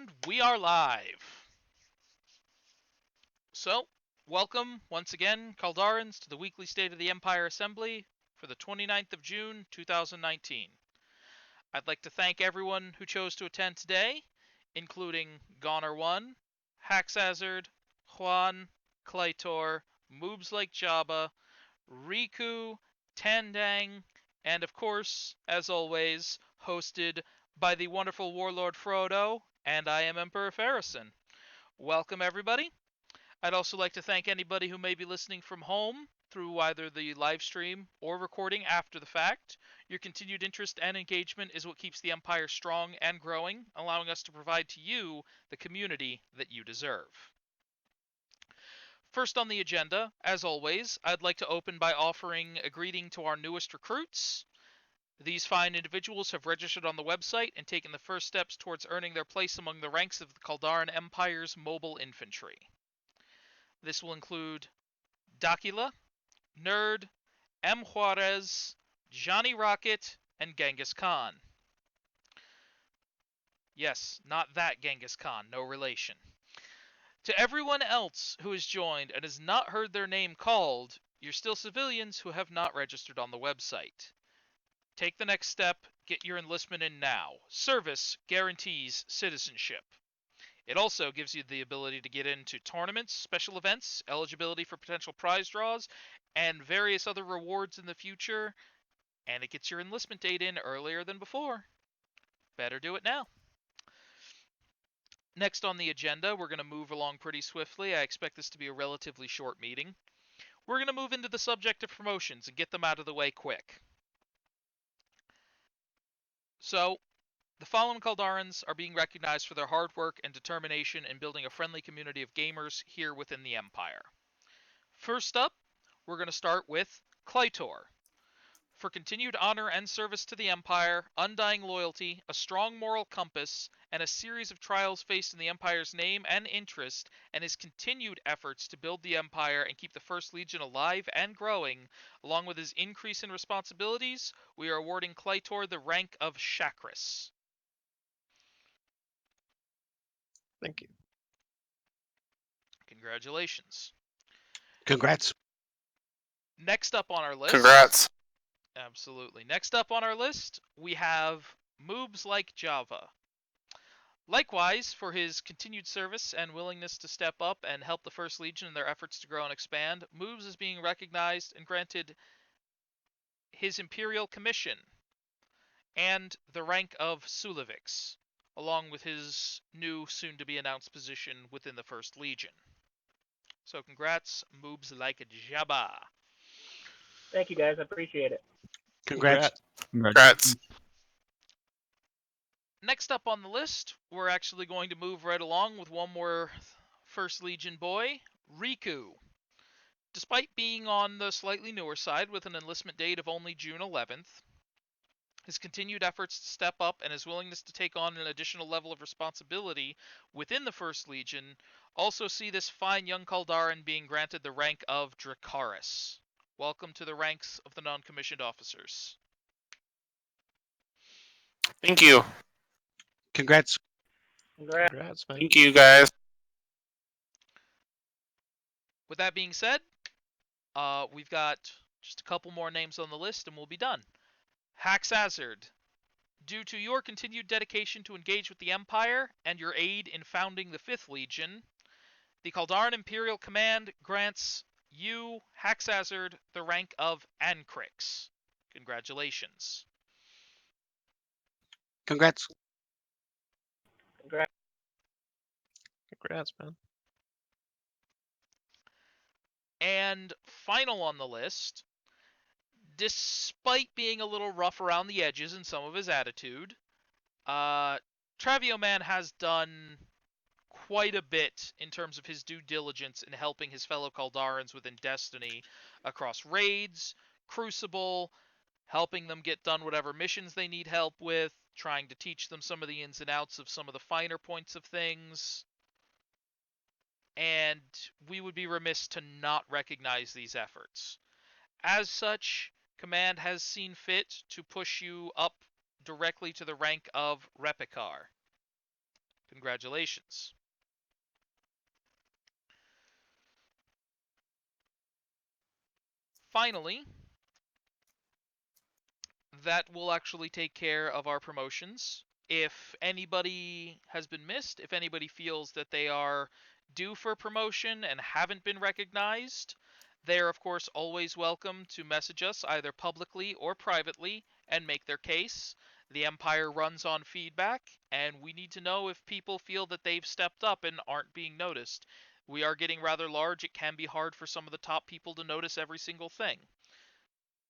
And we are live. So, welcome once again, Kaldarans, to the weekly State of the Empire Assembly for the 29th of June, 2019. I'd like to thank everyone who chose to attend today, including Goner1, Haxazard, Juan, Claytor, Moobs Like Jabba, Riku, Tandang, and of course, as always, hosted by the wonderful Warlord Frodo, and I am Emperor Farrison. Welcome, everybody. I'd also like to thank anybody who may be listening from home through either the live stream or recording after the fact. Your continued interest and engagement is what keeps the Empire strong and growing, allowing us to provide to you the community that you deserve. First on the agenda, as always, I'd like to open by offering a greeting to our newest recruits. These fine individuals have registered on the website and taken the first steps towards earning their place among the ranks of the Kaldaran Empire's mobile infantry. This will include Dakila, Nerd, M. Juarez, Johnny Rocket, and Genghis Khan. Yes, not that Genghis Khan, no relation. To everyone else who has joined and has not heard their name called, you're still civilians who have not registered on the website. Take the next step, get your enlistment in now. Service guarantees citizenship. It also gives you the ability to get into tournaments, special events, eligibility for potential prize draws, and various other rewards in the future, and it gets your enlistment date in earlier than before. Better do it now. Next on the agenda, we're going to move along pretty swiftly. I expect this to be a relatively short meeting. We're going to move into the subject of promotions and get them out of the way quick. So, the following Kaldarans are being recognized for their hard work and determination in building a friendly community of gamers here within the Empire. First up, we're going to start with Claytor. For continued honor and service to the Empire, undying loyalty, a strong moral compass, and a series of trials faced in the Empire's name and interest, and his continued efforts to build the Empire and keep the First Legion alive and growing, along with his increase in responsibilities, we are awarding Claytor the rank of Chakras. Thank you. Congratulations. Congrats. Next up on our list... Congrats. Absolutely. Next up on our list, we have Moobs Like Java. Likewise, for his continued service and willingness to step up and help the First Legion in their efforts to grow and expand, Moobs is being recognized and granted his Imperial Commission and the rank of Sulevix, along with his new, soon-to-be-announced position within the First Legion. So congrats, Moobs Like Jabba. Thank you, guys. I appreciate it. Congrats. Congrats. Next up on the list, we're actually going to move right along with one more First Legion boy, Riku. Despite being on the slightly newer side with an enlistment date of only June 11th, his continued efforts to step up and his willingness to take on an additional level of responsibility within the First Legion also see this fine young Kaldaran being granted the rank of Dracaris. Welcome to the ranks of the non-commissioned officers. Thank you. Congrats. Congrats. Congrats, man. Thank you, guys. With that being said, we've got just a couple more names on the list and we'll be done. Haxazard. Due to your continued dedication to engage with the Empire and your aid in founding the 5th Legion, the Kaldaran Imperial Command grants you, Haxazard, the rank of Ancrix. Congratulations. Congrats. Congrats. Congrats, man. And final on the list, despite being a little rough around the edges in some of his attitude, Travioman has done quite a bit in terms of his due diligence in helping his fellow Kaldarans within Destiny across raids, Crucible, helping them get done whatever missions they need help with, trying to teach them some of the ins and outs of some of the finer points of things. And we would be remiss to not recognize these efforts. As such, Command has seen fit to push you up directly to the rank of Repikar. Congratulations. Finally, that will actually take care of our promotions. If anybody has been missed, if anybody feels that they are due for promotion and haven't been recognized, they are, of course, always welcome to message us either publicly or privately and make their case. The Empire runs on feedback, and we need to know if people feel that they've stepped up and aren't being noticed. We are getting rather large. It can be hard for some of the top people to notice every single thing.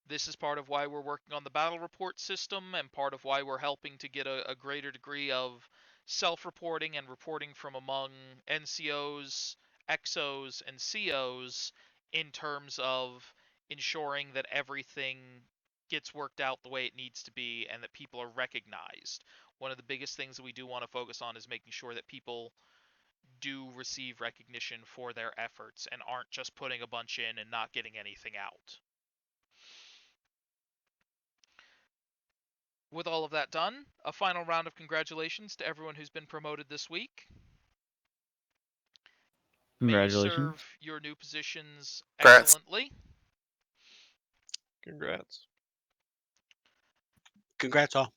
This is part of why we're working on the battle report system and part of why we're helping to get a greater degree of self-reporting and reporting from among NCOs, XOs, and COs in terms of ensuring that everything gets worked out the way it needs to be and that people are recognized. One of the biggest things that we do want to focus on is making sure that people do receive recognition for their efforts and aren't just putting a bunch in and not getting anything out. With all of that done, a final round of congratulations to everyone who's been promoted this week. May you Congratulations. serve your new positions Congrats. excellently. Congrats. Congrats all.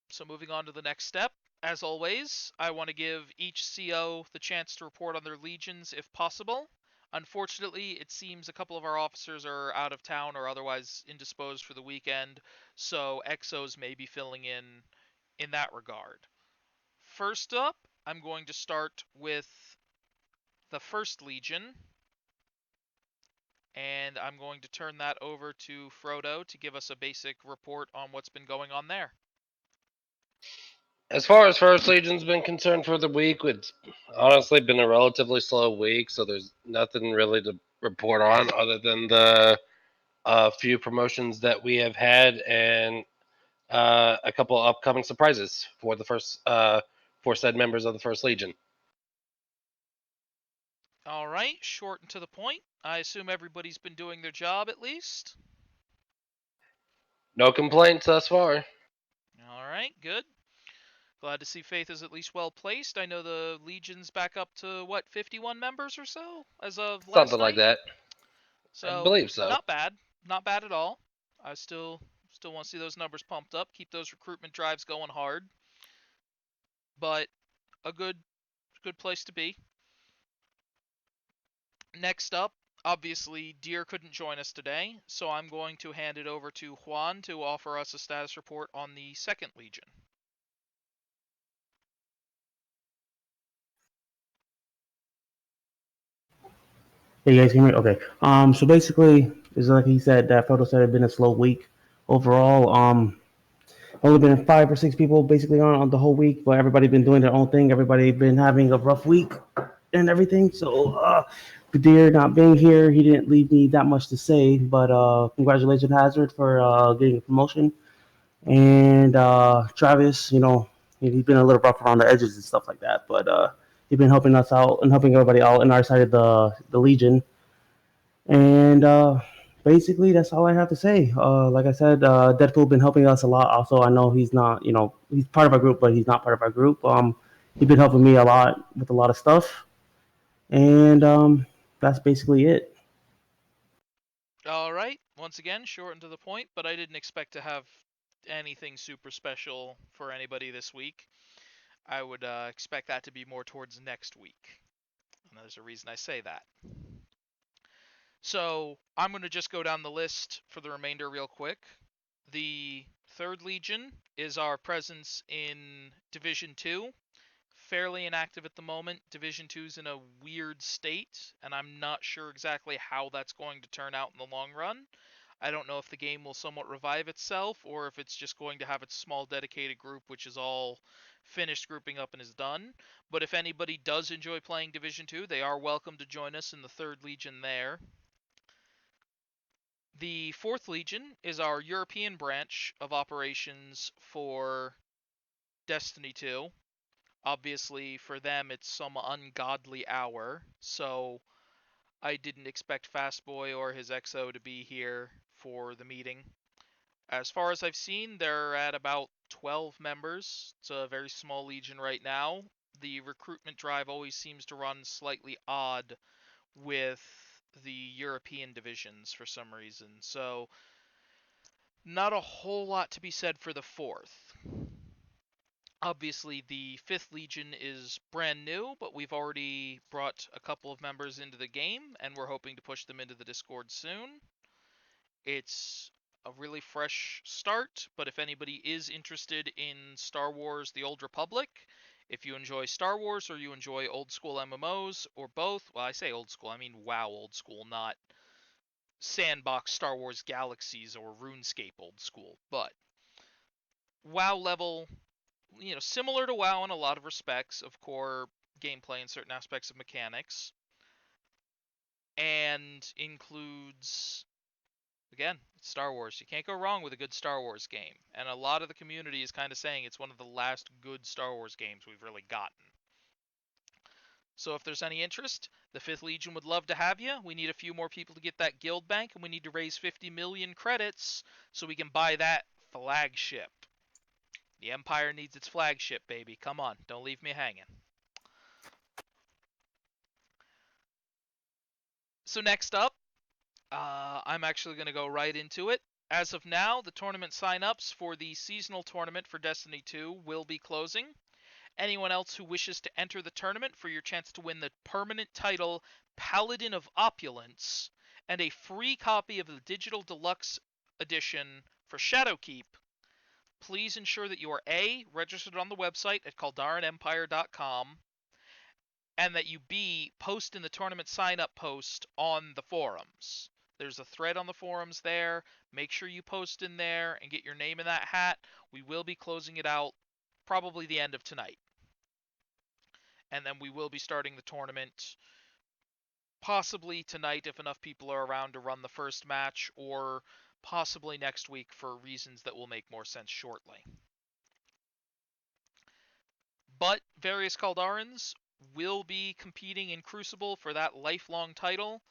So moving on to the next step, as always, I want to give each CO the chance to report on their legions if possible. Unfortunately, it seems a couple of our officers are out of town or otherwise indisposed for the weekend, so XOs may be filling in that regard. First up, I'm going to start with the First Legion, and I'm going to turn that over to Frodo to give us a basic report on what's been going on there. As far as First Legion's been concerned for the week, it's honestly been a relatively slow week, so there's nothing really to report on other than the few promotions that we have had and a couple upcoming surprises for the first for said members of the First Legion. All right, short and to the point. I assume everybody's been doing their job at least. No complaints thus far. All right, good. Glad to see Faith is at least well placed. I know the Legion's back up to, what, 51 members or so as of last Something like night? that. I So, believe so. not bad. Not bad at all. I still want to see those numbers pumped up, keep those recruitment drives going hard. But a good place to be. Next up, obviously, Deer couldn't join us today, so I'm going to hand it over to Juan to offer us a status report on the Second Legion. Hey, you guys hear me? Okay. So basically, it's like he said, that photo said it's been a slow week overall. Only been 5 or 6 people basically on the whole week, but everybody been doing their own thing. Everybody been having a rough week and everything. So, Kadir not being here, he didn't leave me that much to say. But congratulations, Hazard, for getting a promotion. And Travis, he's been a little rough around the edges and stuff like that, but he's been helping us out and helping everybody out in our side of the Legion. And basically, that's all I have to say. Like I said, Deadpool been helping us a lot. Also, I know he's not, he's part of our group, but he's not part of our group. He's been helping me a lot with a lot of stuff, and that's basically it. All right, once again, short and to the point, but I didn't expect to have anything super special for anybody this week. I would expect that to be more towards next week. And there's a reason I say that. So I'm going to just go down the list for the remainder real quick. The Third Legion is our presence in Division 2. Fairly inactive at the moment. Division 2 is in a weird state, and I'm not sure exactly how that's going to turn out in the long run. I don't know if the game will somewhat revive itself, or if it's just going to have its small dedicated group, which is all finished grouping up and is done. But if anybody does enjoy playing Division 2, they are welcome to join us in the Third Legion there. The Fourth Legion is our European branch of operations for Destiny 2. Obviously, for them, it's some ungodly hour, so I didn't expect Fastboy or his XO to be here for the meeting. As far as I've seen, they're at about 12 members. It's a very small legion right now. The recruitment drive always seems to run slightly odd with the European divisions for some reason. So, not a whole lot to be said for the 4th. Obviously, the 5th Legion is brand new, but we've already brought a couple of members into the game, and we're hoping to push them into the Discord soon. It's a really fresh start, but if anybody is interested in Star Wars The Old Republic, if you enjoy Star Wars or you enjoy old school MMOs or both, well, I say old school, I mean WoW old school, not sandbox Star Wars Galaxies or RuneScape old school, but WoW level, similar to WoW in a lot of respects of core gameplay and certain aspects of mechanics, and includes, again, Star Wars. You can't go wrong with a good Star Wars game, and a lot of the community is kind of saying it's one of the last good Star Wars games we've really gotten. So if there's any interest, the 5th Legion would love to have you. We need a few more people to get that guild bank, and we need to raise 50 million credits so we can buy that flagship. The Empire needs its flagship, baby. Come on, don't leave me hanging. So next up, I'm actually going to go right into it. As of now, the tournament sign-ups for the seasonal tournament for Destiny 2 will be closing. Anyone else who wishes to enter the tournament for your chance to win the permanent title Paladin of Opulence and a free copy of the digital deluxe edition for Shadowkeep, please ensure that you are A, registered on the website at KaldaranEmpire.com, and that you B, post in the tournament sign-up post on the forums. There's a thread on the forums there. Make sure you post in there and get your name in that hat. We will be closing it out probably the end of tonight. And then we will be starting the tournament possibly tonight if enough people are around to run the first match, or possibly next week for reasons that will make more sense shortly. But various Kaldarans will be competing in Crucible for that lifelong title,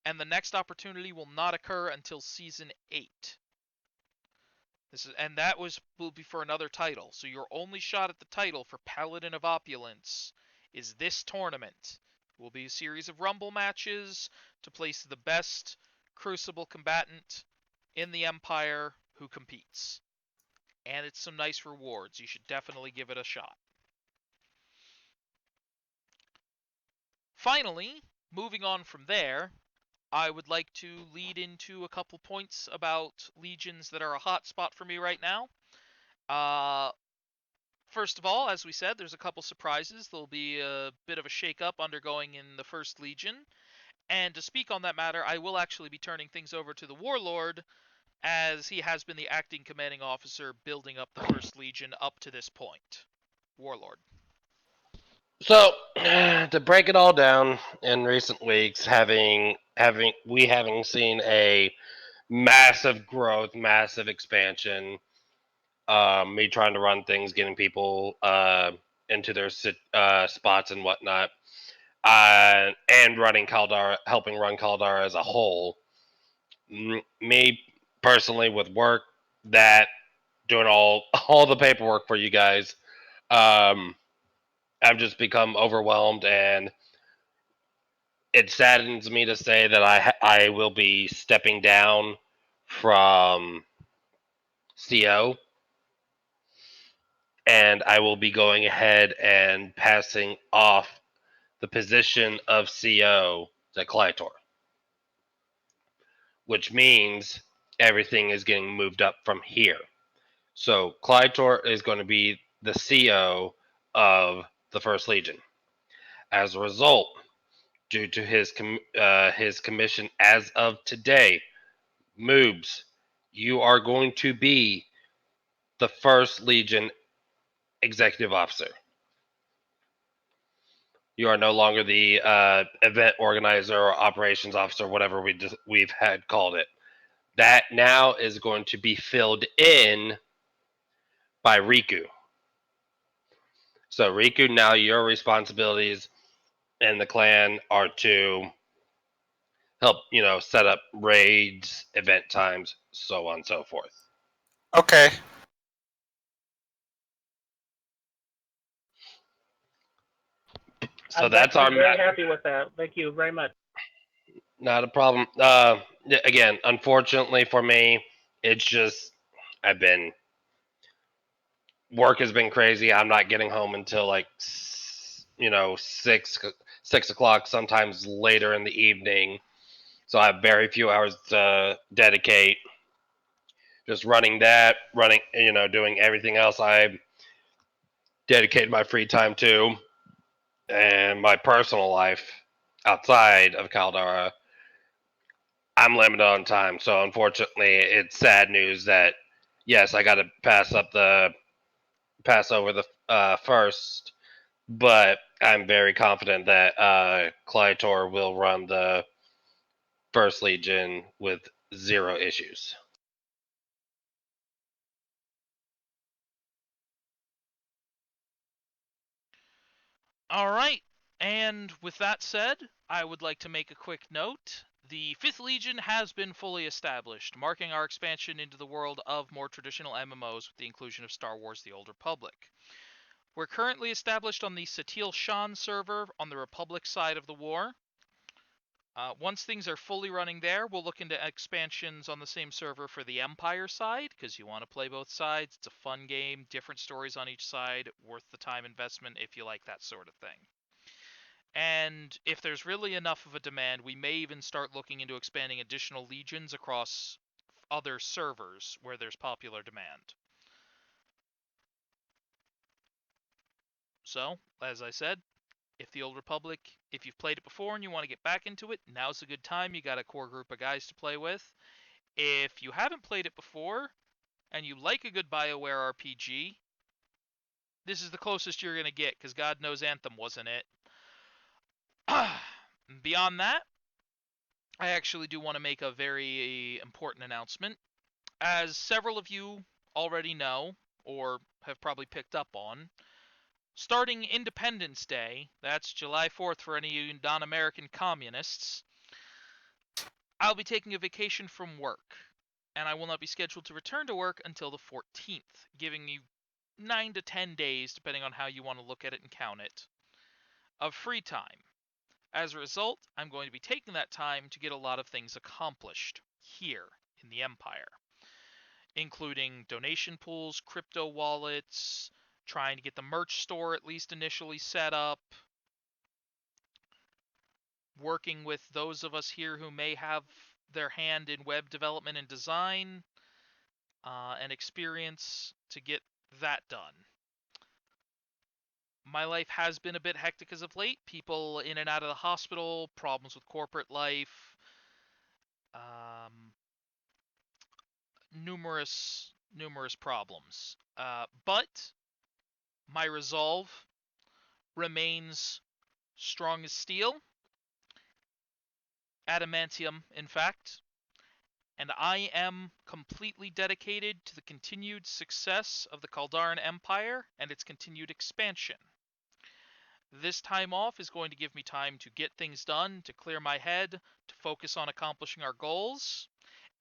and the next opportunity will not occur until Season 8. That will be for another title, so your only shot at the title for Paladin of Opulence is this tournament. It will be a series of Rumble matches to place the best Crucible combatant in the Empire who competes. And it's some nice rewards. You should definitely give it a shot. Finally, moving on from there, I would like to lead into a couple points about legions that are a hot spot for me right now. First of all, as we said, there's a couple surprises. There'll be a bit of a shake-up undergoing in the First Legion. And to speak on that matter, I will actually be turning things over to the Warlord, as he has been the acting commanding officer building up the First Legion up to this point. Warlord. So, to break it all down, in recent weeks, having seen a massive growth, massive expansion, me trying to run things, getting people into their spots and whatnot, and running Kaldara, helping run Kaldara as a whole. Me personally, with work, that doing all the paperwork for you guys, I've just become overwhelmed, and it saddens me to say that I will be stepping down from CO, and I will be going ahead and passing off the position of CO to Clytor, which means everything is getting moved up from here. So Clytor is going to be the CO of the First Legion. As a result, due to his commission as of today, Moobs, you are going to be the First Legion executive officer. You are no longer the event organizer or operations officer, whatever we've had called it. That now is going to be filled in by Riku. So Riku, now your responsibilities in the clan are to help, set up raids, event times, so on and so forth. Okay. So I'm that's our actually very happy with that. Thank you very much. Not a problem. Again, unfortunately for me, it's just I've been work has been crazy. I'm not getting home until like 6 o'clock, sometimes later in the evening. So I have very few hours to dedicate just running that, doing everything else I dedicated my free time to, and my personal life outside of Caldara. I'm limited on time, so unfortunately, it's sad news that yes, I got to pass over the first, but I'm very confident that Clytor will run the First Legion with zero issues. All right. And with that said, I would like to make a quick note. The 5th Legion has been fully established, marking our expansion into the world of more traditional MMOs with the inclusion of Star Wars The Old Republic. We're currently established on the Satil Shan server on the Republic side of the war. Once things are fully running there, we'll look into expansions on the same server for the Empire side, because you want to play both sides. It's a fun game, different stories on each side, worth the time investment if you like that sort of thing. And if there's really enough of a demand, we may even start looking into expanding additional legions across other servers where there's popular demand. So, as I said, if the Old Republic, if you've played it before and you want to get back into it, now's a good time. You got a core group of guys to play with. If you haven't played it before and you like a good BioWare RPG, this is the closest you're going to get, because God knows Anthem wasn't it. Beyond that, I actually do want to make a very important announcement. As several of you already know, or have probably picked up on, starting Independence Day, that's July 4th for any of you non-American communists, I'll be taking a vacation from work, and I will not be scheduled to return to work until the 14th, giving you 9 to 10 days, depending on how you want to look at it and count it, of free time. As a result, I'm going to be taking that time to get a lot of things accomplished here in the Empire, including donation pools, crypto wallets, trying to get the merch store at least initially set up, working with those of us here who may have their hand in web development and design and experience to get that done. My life has been a bit hectic as of late. People in and out of the hospital, problems with corporate life, numerous problems. But my resolve remains strong as steel, adamantium, in fact, and I am completely dedicated to the continued success of the Kaldaran Empire and its continued expansion. This time off is going to give me time to get things done, to clear my head, to focus on accomplishing our goals,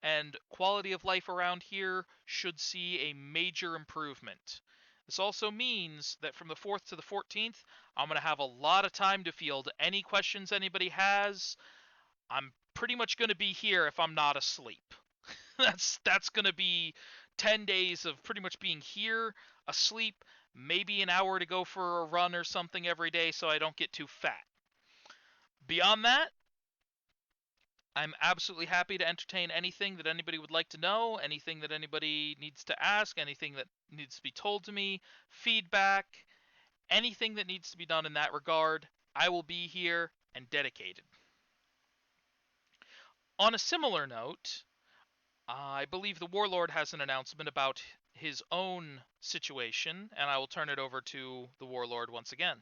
and quality of life around here should see a major improvement. This also means that from the 4th to the 14th, I'm going to have a lot of time to field any questions anybody has. I'm pretty much going to be here if I'm not asleep. That's going to be 10 days of pretty much being here, asleep, maybe an hour to go for a run or something every day so I don't get too fat. Beyond that, I'm absolutely happy to entertain anything that anybody would like to know, anything that anybody needs to ask, anything that needs to be told to me, feedback, anything that needs to be done in that regard. I will be here and dedicated. On a similar note, I believe the Warlord has an announcement about his own situation, and I will turn it over to the Warlord once again.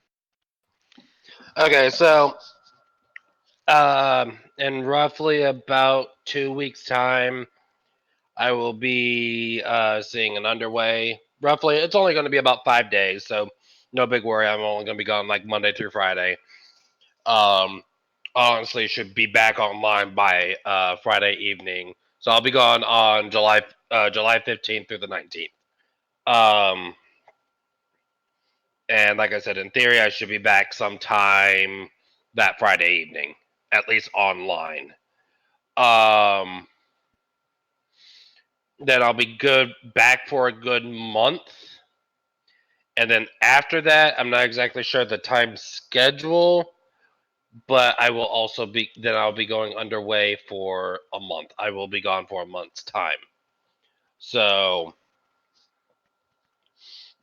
Okay, so in roughly about 2 weeks' time, I will be seeing an underway. Roughly, it's only going to be about 5 days, so no big worry. I'm only going to be gone like Monday through Friday. Honestly, should be back online by Friday evening. So I'll be gone on July 15th through the 19th. And And like I said, in theory, I should be back sometime that Friday evening, at least online. Then I'll be good back for a good month. And then after that, I'm not exactly sure the time schedule, but I will also be then I'll be going underway for a month. I will be gone for a month's time. So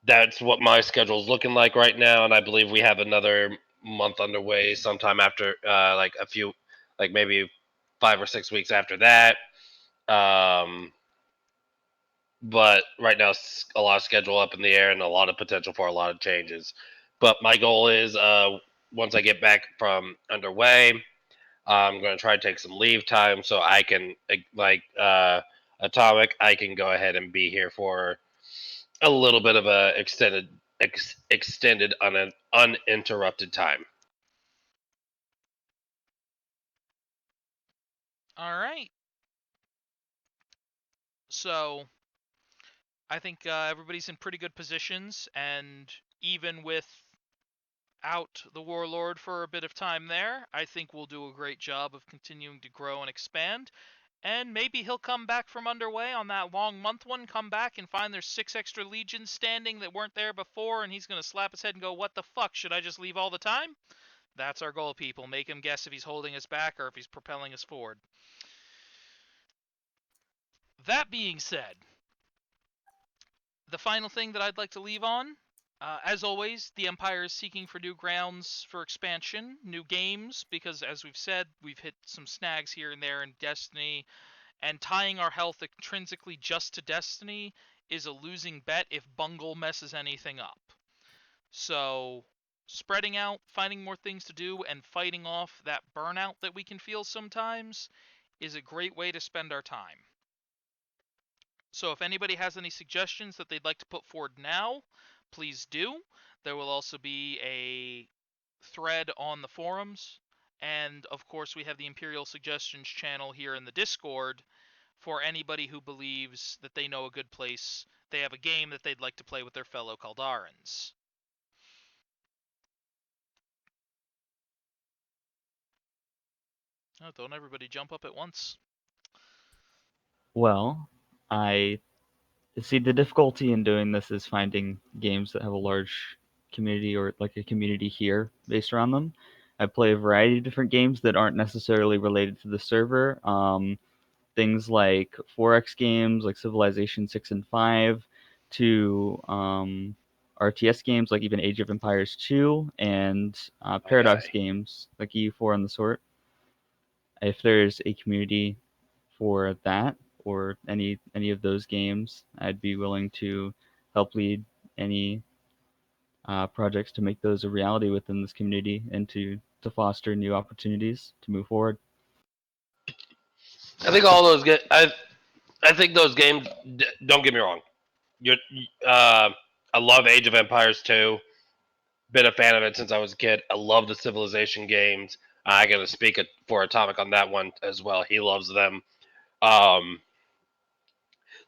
that's what my schedule is looking like right now, and I believe we have another month underway sometime after, like a few, like maybe 5 or 6 weeks after that. But right now, a lot of schedule up in the air and a lot of potential for a lot of changes. But my goal is, once I get back from underway, I'm going to try to take some leave time so I can, like Atomic, I can go ahead and be here for a little bit of a extended uninterrupted time. All right. So I think everybody's in pretty good positions, and even without the Warlord for a bit of time there, I think we'll do a great job of continuing to grow and expand. And maybe he'll come back from underway on that long month one, come back and find there's 6 extra legions standing that weren't there before, and he's going to slap his head and go, what the fuck, should I just leave all the time? That's our goal, people. Make him guess if he's holding us back or if he's propelling us forward. That being said, the final thing that I'd like to leave on, as always, the Empire is seeking for new grounds for expansion, new games, because as we've said, we've hit some snags here and there in Destiny, and tying our health intrinsically just to Destiny is a losing bet if Bungle messes anything up. So, spreading out, finding more things to do, and fighting off that burnout that we can feel sometimes is a great way to spend our time. So if anybody has any suggestions that they'd like to put forward now, please do. There will also be a thread on the forums. And of course, we have the Imperial Suggestions channel here in the Discord for anybody who believes that they know a good place. They have a game that they'd like to play with their fellow Kaldarans. Oh, don't everybody jump up at once. Well, I see the difficulty in doing this is finding games that have a large community or like a community here based around them. I play a variety of different games that aren't necessarily related to the server. Things like 4X games like Civilization 6 and 5 to RTS games like even Age of Empires 2 and Paradox games like EU4 and the sort. If there's a community for that or any of those games, I'd be willing to help lead any projects to make those a reality within this community and to foster new opportunities to move forward. I think all those I think those games. Don't get me wrong. I love Age of Empires 2. Been a fan of it since I was a kid. I love the Civilization games. I got to speak for Atomic on that one as well. He loves them.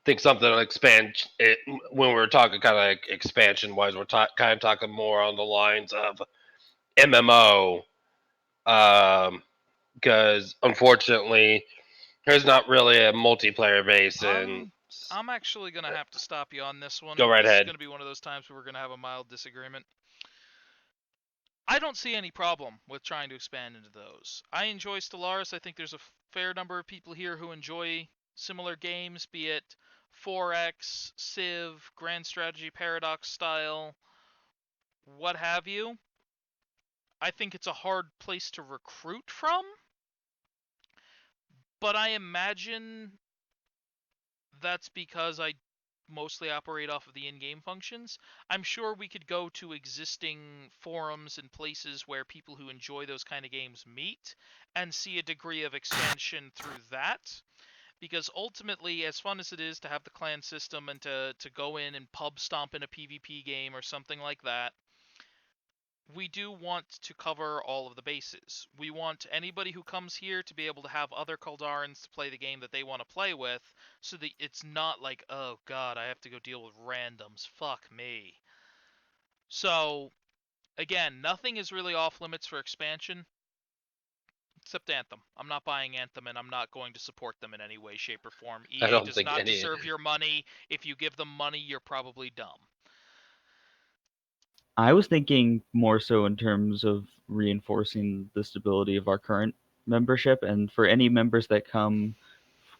Think something to expand it, when we're talking kind of like expansion wise, we're kind of talking more on the lines of MMO. Because unfortunately, there's not really a multiplayer base, and I'm actually going to have to stop you on this one. Go right This is ahead. going to be one of those times where we're going to have a mild disagreement. I don't see any problem with trying to expand into those. I enjoy Stellaris. I think there's a fair number of people here who enjoy similar games, be it 4X, Civ, Grand Strategy, Paradox style, what have you. I think it's a hard place to recruit from, but I imagine that's because I mostly operate off of the in-game functions. I'm sure we could go to existing forums and places where people who enjoy those kind of games meet and see a degree of expansion through that. Because ultimately, as fun as it is to have the clan system and to go in and pub stomp in a PvP game or something like that, we do want to cover all of the bases. We want anybody who comes here to be able to have other Kaldarans to play the game that they want to play with, so that it's not like, oh god, I have to go deal with randoms, fuck me. So, again, nothing is really off limits for expansion. Except Anthem. I'm not buying Anthem, and I'm not going to support them in any way, shape, or form. I EA don't does think not any. deserve your money. If you give them money, you're probably dumb. I was thinking more so in terms of reinforcing the stability of our current membership, and for any members that come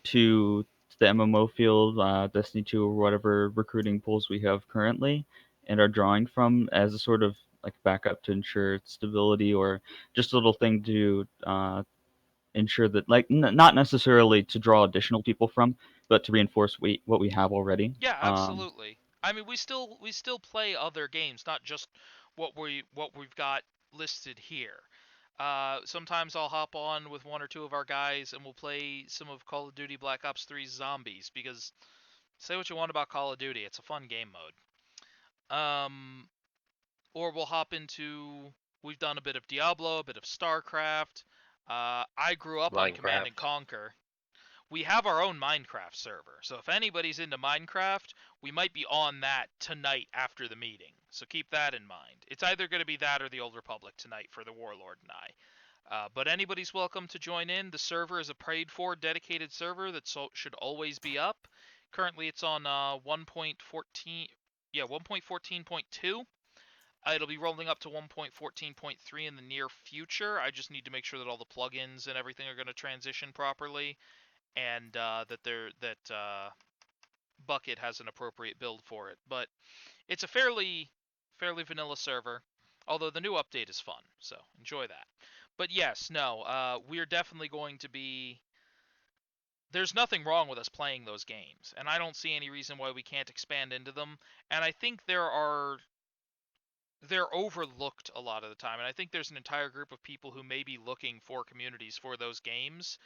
to the MMO field, Destiny 2, or whatever recruiting pools we have currently, and are drawing from as a sort of like backup to ensure stability, or just a little thing to ensure that, like, not necessarily to draw additional people from, but to reinforce what we have already. Yeah, absolutely. I mean, we still play other games, not just what we've got listed here. Sometimes I'll hop on with one or two of our guys and we'll play some of Call of Duty Black Ops 3's Zombies, because say what you want about Call of Duty, it's a fun game mode. Or we'll hop into, we've done a bit of Diablo, a bit of StarCraft. I grew up on Command and Minecraft. Conquer. We have our own Minecraft server, so if anybody's into Minecraft, we might be on that tonight after the meeting. So keep that in mind. It's either going to be that or the Old Republic tonight for the Warlord and I. But anybody's welcome to join in. The server is a paid-for, dedicated server that should always be up. Currently, it's on 1.14. Yeah, 1.14.2. It'll be rolling up to 1.14.3 in the near future. I just need to make sure that all the plugins and everything are going to transition properly, and that Bucket has an appropriate build for it. But it's a fairly vanilla server, although the new update is fun, so enjoy that. But yes, no, we're definitely going to be. There's nothing wrong with us playing those games, and I don't see any reason why we can't expand into them. And I think they're overlooked a lot of the time, and I think there's an entire group of people who may be looking for communities for those games,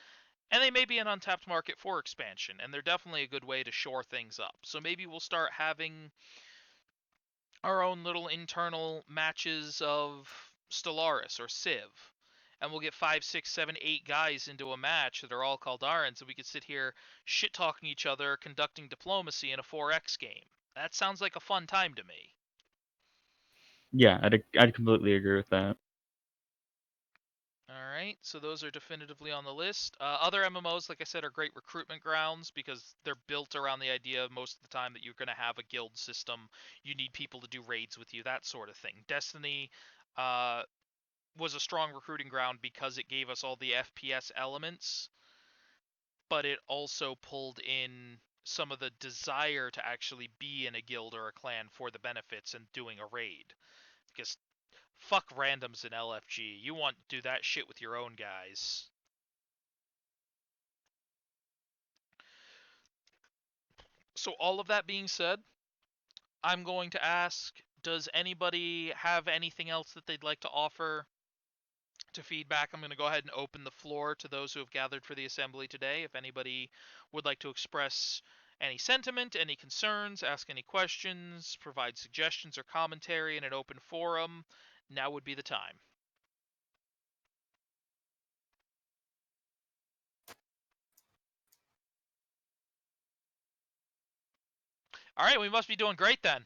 and they may be an untapped market for expansion, and they're definitely a good way to shore things up. So maybe we'll start having our own little internal matches of Stellaris or Civ, and we'll get 5, 6, 7, 8 guys into a match that are all Kaldarans, and we could sit here shit-talking each other, conducting diplomacy in a 4X game. That sounds like a fun time to me. Yeah, I'd completely agree with that. Alright, so those are definitively on the list. Other MMOs, like I said, are great recruitment grounds because they're built around the idea most of the time that you're going to have a guild system. You need people to do raids with you, that sort of thing. Destiny was a strong recruiting ground because it gave us all the FPS elements, but it also pulled in some of the desire to actually be in a guild or a clan for the benefits and doing a raid. Because fuck randoms in LFG. You want to do that shit with your own guys. So all of that being said, I'm going to ask, does anybody have anything else that they'd like to offer to feedback? I'm going to go ahead and open the floor to those who have gathered for the assembly today. If anybody would like to express any sentiment, any concerns, ask any questions, provide suggestions or commentary in an open forum, now would be the time. All right, we must be doing great then.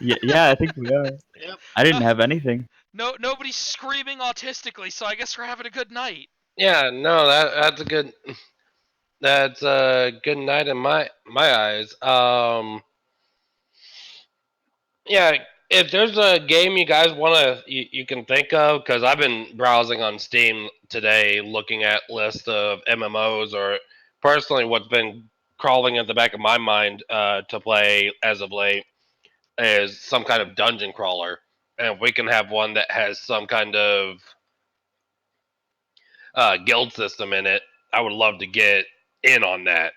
Yeah, I think we are. Yep. I didn't have anything. No, nobody's screaming autistically, so I guess we're having a good night. Yeah, no, that's a good. That's a good night in my eyes. Yeah, if there's a game you guys you can think of, because I've been browsing on Steam today, looking at lists of MMOs, or personally, what's been crawling at the back of my mind to play as of late is some kind of dungeon crawler, and if we can have one that has some kind of guild system in it, I would love to get in on that.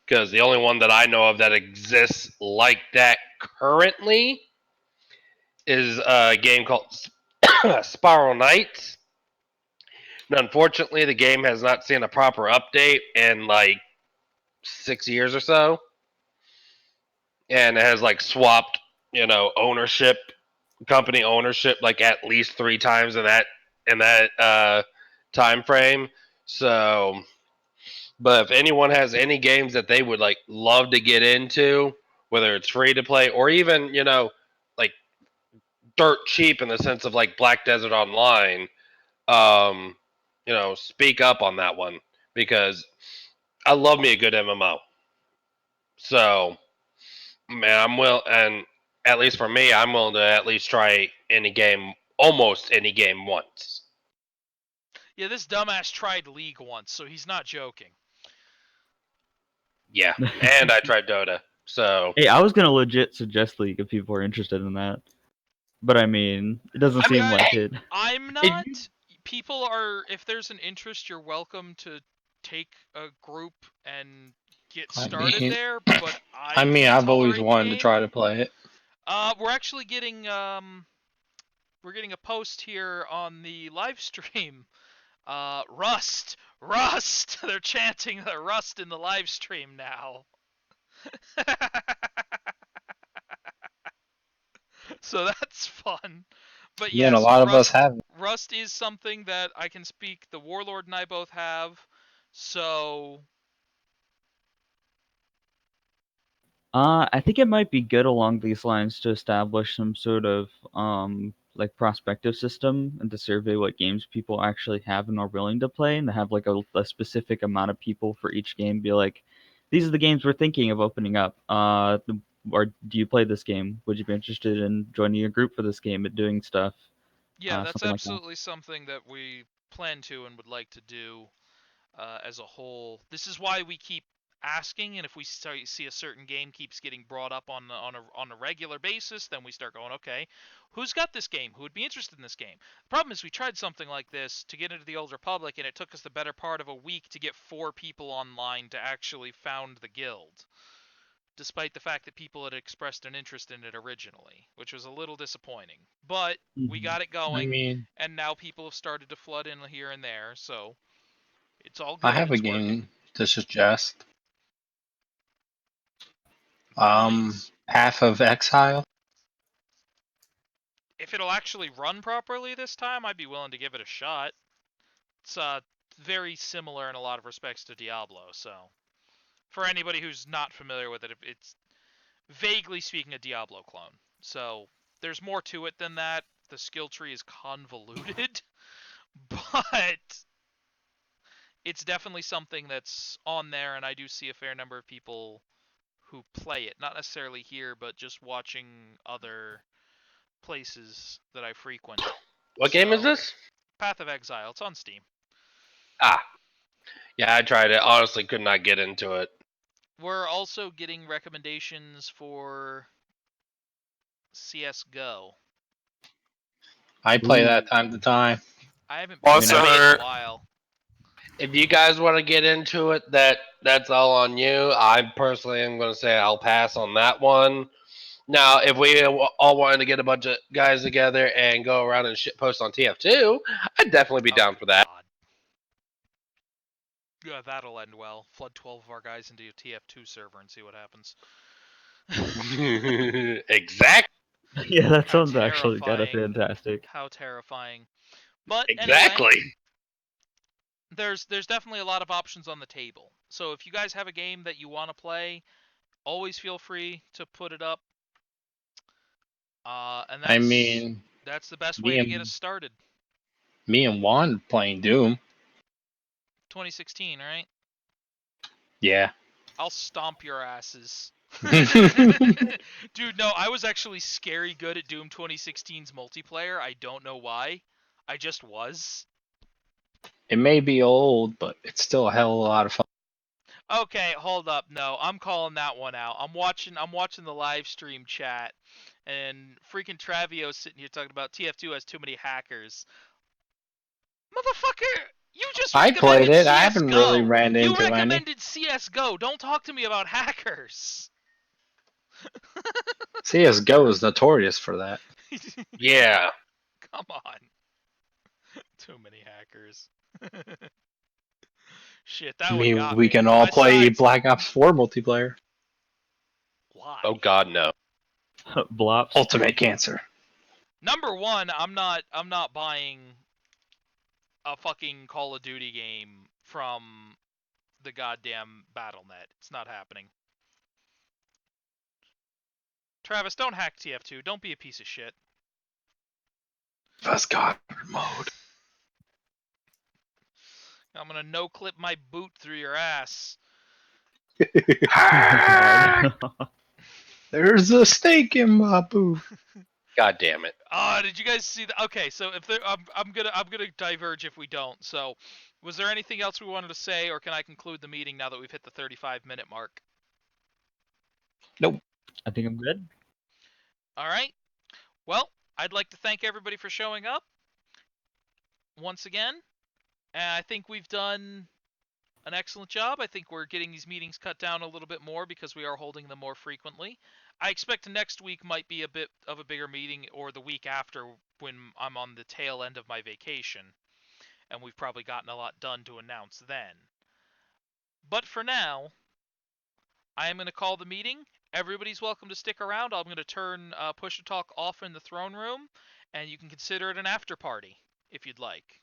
Because the only one that I know of that exists like that currently is a game called Spiral Knights. And unfortunately, the game has not seen a proper update in like 6 years or so, and it has like swapped, ownership, company ownership, like at least 3 times in that time frame. So, but if anyone has any games that they would like love to get into, whether it's free to play or even like dirt cheap in the sense of like Black Desert Online, speak up on that one because I love me a good MMO. So, man, and at least for me, I'm willing to at least try almost any game once. Yeah, this dumbass tried League once, so he's not joking. Yeah, and I tried Dota. So, Hey, I was gonna legit suggest League if people are interested in that. But I mean, it doesn't I mean, seem like hey, it. I'm not. People are. If there's an interest, you're welcome to take a group and get started there. But I can't I've always tolerate the wanted to game. try to play it. We're actually getting we're getting a post here on the live stream. Rust, Rust. They're chanting the Rust in the live stream now. So that's fun. But Yeah, and a yes, lot of us have it. Rust is something that I can speak. The Warlord and I both have. So I think it might be good along these lines to establish some sort of like prospective system and to survey what games people actually have and are willing to play, and to have like a specific amount of people for each game. Be like, these are the games we're thinking of opening up. Or do you play this game? Would you be interested in joining a group for this game and doing stuff? yeah, that's Something like that. absolutely something that we plan to and would like to do as a whole. This is why we keep asking, and if we see a certain game keeps getting brought up on a regular basis, then we start going, okay, who's got this game? Who would be interested in this game? The problem is we tried something like this to get into the Old Republic, and it took us the better part of a week to get 4 people online to actually found the guild, despite the fact that people had expressed an interest in it originally, which was a little disappointing. But we got it I going, mean, and now people have started to flood in here and there, so it's all I good. have a It's working. game to suggest. Please. Path of Exile. If it'll actually run properly this time, I'd be willing to give it a shot. It's very similar in a lot of respects to Diablo, so for anybody who's not familiar with it, it's vaguely speaking a Diablo clone. So there's more to it than that. The skill tree is convoluted, but it's definitely something that's on there, and I do see a fair number of people who play it. Not necessarily here, but just watching other places that I frequent. what game is this? Path of Exile. It's on Steam. Ah, yeah, I tried it. Honestly, could not get into it. We're also getting recommendations for CS:GO. I play that time to time. I haven't Also played it in heard- a while. If you guys want to get into it, that's all on you. I personally am going to say I'll pass on that one. Now, if we all wanted to get a bunch of guys together and go around and shit post on TF2, I'd definitely be down for that. God. Yeah, that'll end well. Flood 12 of our guys into a TF2 server and see what happens. Exactly. Yeah, that How sounds actually kind of terrifying. fantastic. How terrifying. But Exactly. anyway, there's definitely a lot of options on the table. So if you guys have a game that you want to play, always feel free to put it up. And that's the best way to get us started. Me and Juan playing Doom. 2016, right? Yeah. I'll stomp your asses. Dude, no, I was actually scary good at Doom 2016's multiplayer. I don't know why. I just was. It may be old, but it's still a hell of a lot of fun. Okay, hold up. No, I'm calling that one out. I'm watching the live stream chat, and freaking Travio's sitting here talking about TF2 has too many hackers. Motherfucker, you just I recommended played it. CS:GO. I haven't really ran You into any. recommended CS:GO. Don't talk to me about hackers. CS:GO is notorious for that. Yeah. Come on. Too many hackers. Shit, that I one got mean, we me. can all play Besides, Black Ops 4 multiplayer. why? Oh God, no. Blops. Ultimate Cancer. Number one, I'm not buying a fucking Call of Duty game from the goddamn BattleNet. It's not happening. Travis, don't hack TF2. Don't be a piece of shit. First God mode. I'm gonna no clip my boot through your ass. There's a snake in my boot. God damn it. Did you guys see that? Okay, so if there, I'm gonna diverge if we don't. So, was there anything else we wanted to say, or can I conclude the meeting now that we've hit the 35-minute mark? I think I'm good. All right. Well, I'd like to thank everybody for showing up once again. And I think we've done an excellent job. I think we're getting these meetings cut down a little bit more because we are holding them more frequently. I expect next week might be a bit of a bigger meeting, or the week after when I'm on the tail end of my vacation, and we've probably gotten a lot done to announce then. But for now, I am going to call the meeting. Everybody's welcome to stick around. I'm going to turn Push to Talk off in the throne room, and you can consider it an after party if you'd like.